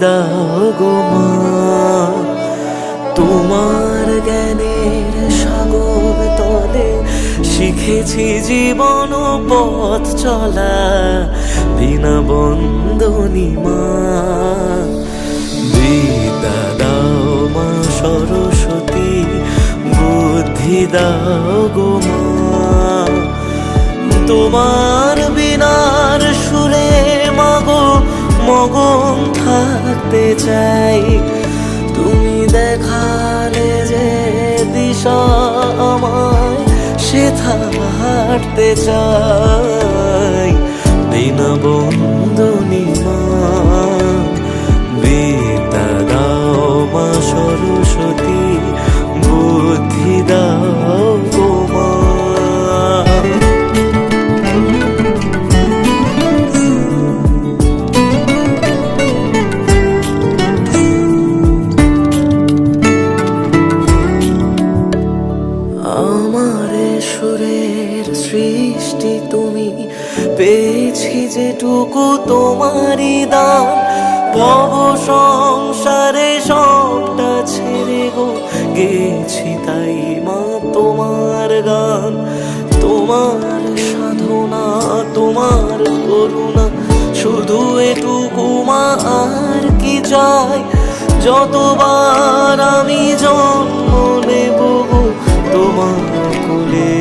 দাও গো মা। তোমার জ্ঞানের সাগর তলে শিখেছি জীবন পথ চলা, বিনা বন্দনী মা। বিদ্যা দাও মা সরস্বতী, বুদ্ধি দাও গো মা। তোমার বিনার সুরে মাগো মগন থাকতে চাই। তুমি দেখালে যে দিশা আমায়, সেথা হাঁটতে চাই, বিনা বন্দনী মা। বিদ্যা দাও মা সরস্বতী, বুদ্ধি দাও গো মা। আমারে সুরের সৃষ্টি তুমি, পেয়েছি যেটুকু তোমারই দান। ভব সংসারে সবটা ছেড়ে গো গেছি তাই মা তোমার গান। তোমার সাধনা তোমার করুণা, শুধু এটুকু মা আর কি চাই। যতবার আমি জন্ম নেব তোমার কোলে,